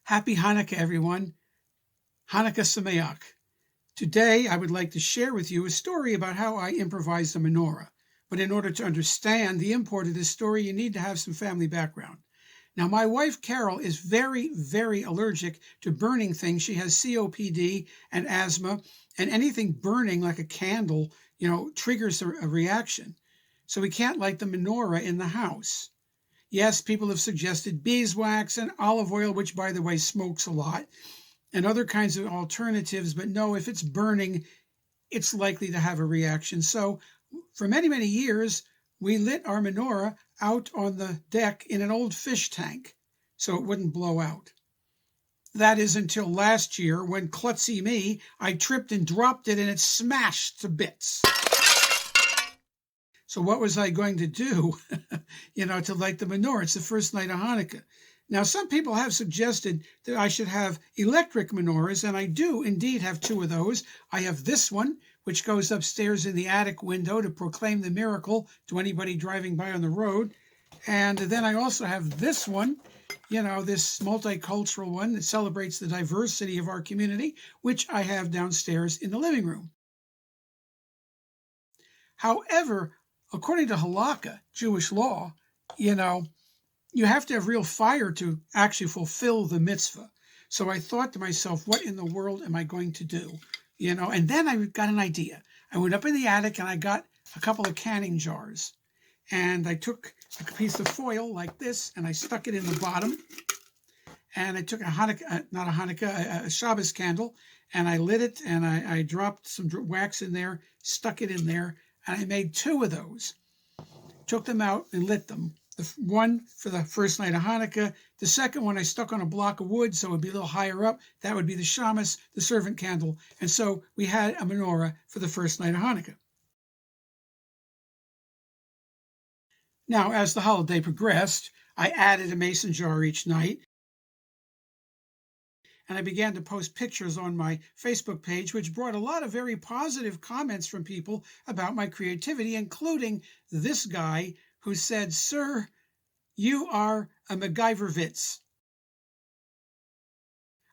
Happy Hanukkah, everyone. Hanukkah Sameach. Today, I would like to share with you a story about how I improvised a menorah. But in order to understand the import of this story, you need to have some family background. Now, my wife, Carol, is very, very allergic to burning things. She has COPD and asthma, and anything burning like a candle, triggers a reaction. So we can't light the menorah in the house. Yes, people have suggested beeswax and olive oil, which, by the way, smokes a lot, and other kinds of alternatives. But no, if it's burning, it's likely to have a reaction. So for many, many years, we lit our menorah out on the deck in an old fish tank so it wouldn't blow out. That is until last year when, klutzy me, I tripped and dropped it and it smashed to bits. So what was I going to do, to light the menorah? It's the first night of Hanukkah. Now, some people have suggested that I should have electric menorahs, and I do indeed have two of those. I have this one, which goes upstairs in the attic window to proclaim the miracle to anybody driving by on the road. And then I also have this one, this multicultural one that celebrates the diversity of our community, which I have downstairs in the living room. However, according to halakha, Jewish law, you have to have real fire to actually fulfill the mitzvah. So I thought to myself, what in the world am I going to do? And then I got an idea. I went up in the attic and I got a couple of canning jars. And I took a piece of foil like this and I stuck it in the bottom. And I took a Shabbos candle, and I lit it and I dropped some wax in there, stuck it in there, and I made two of those. Took them out and lit them. The one for the first night of Hanukkah. The second one I stuck on a block of wood so it would be a little higher up. That would be the shamas, the servant candle. And so we had a menorah for the first night of Hanukkah. Now, as the holiday progressed, I added a mason jar each night. And I began to post pictures on my Facebook page, which brought a lot of very positive comments from people about my creativity, including this guy who said, "Sir, you are a MacGyver-vitz."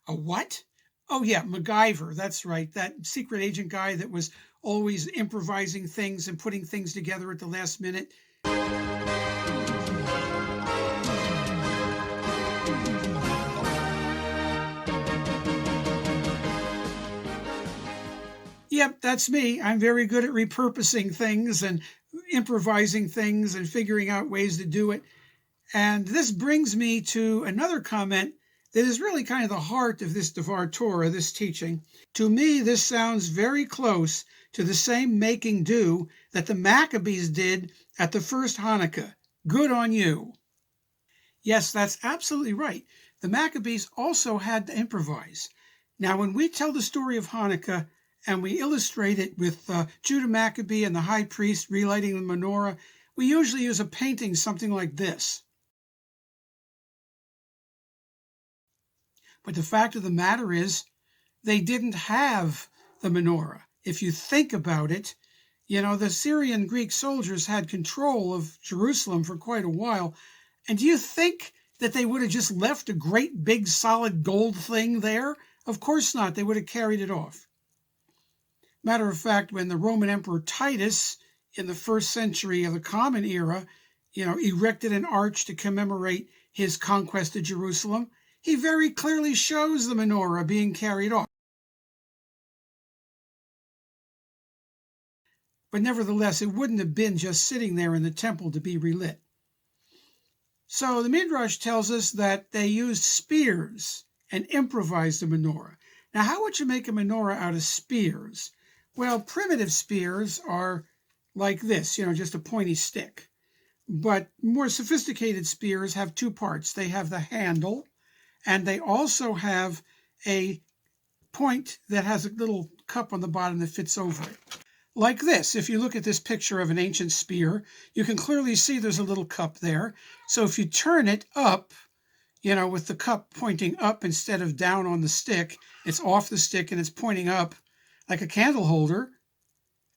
A what? Oh, yeah, MacGyver. That's right. That secret agent guy that was always improvising things and putting things together at the last minute. Yep, that's me. I'm very good at repurposing things and improvising things and figuring out ways to do it. And this brings me to another comment that is really kind of the heart of this Devar Torah, this teaching. To me, this sounds very close to the same making do that the Maccabees did at the first Hanukkah. Good on you. Yes, that's absolutely right. The Maccabees also had to improvise. Now, when we tell the story of Hanukkah, and we illustrate it with Judah Maccabee and the high priest relighting the menorah, we usually use a painting something like this. But the fact of the matter is, they didn't have the menorah. If you think about it, the Syrian Greek soldiers had control of Jerusalem for quite a while. And do you think that they would have just left a great big solid gold thing there? Of course not. They would have carried it off. Matter of fact, when the Roman Emperor Titus, in the first century of the Common Era, erected an arch to commemorate his conquest of Jerusalem, he very clearly shows the menorah being carried off. But nevertheless, it wouldn't have been just sitting there in the temple to be relit. So the Midrash tells us that they used spears and improvised the menorah. Now, how would you make a menorah out of spears? Well, primitive spears are like this, just a pointy stick. But more sophisticated spears have two parts. They have the handle, and they also have a point that has a little cup on the bottom that fits over it. Like this. If you look at this picture of an ancient spear, you can clearly see there's a little cup there. So if you turn it up, with the cup pointing up instead of down on the stick, it's off the stick and it's pointing up, like a candle holder,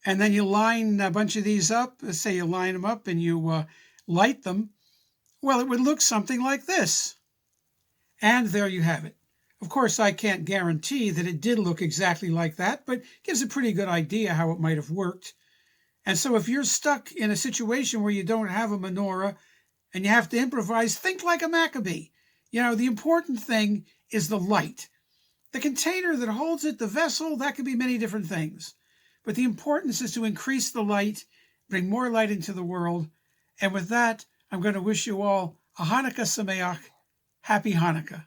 and then you line a bunch of these up. Let's say you line them up and you light them, well, it would look something like this. And there you have it. Of course, I can't guarantee that it did look exactly like that, but gives a pretty good idea how it might have worked. And so if you're stuck in a situation where you don't have a menorah and you have to improvise, think like a Maccabee. The important thing is the light. The container that holds it, the vessel, that could be many different things. But the importance is to increase the light, bring more light into the world. And with that, I'm going to wish you all a Hanukkah Sameach. Happy Hanukkah.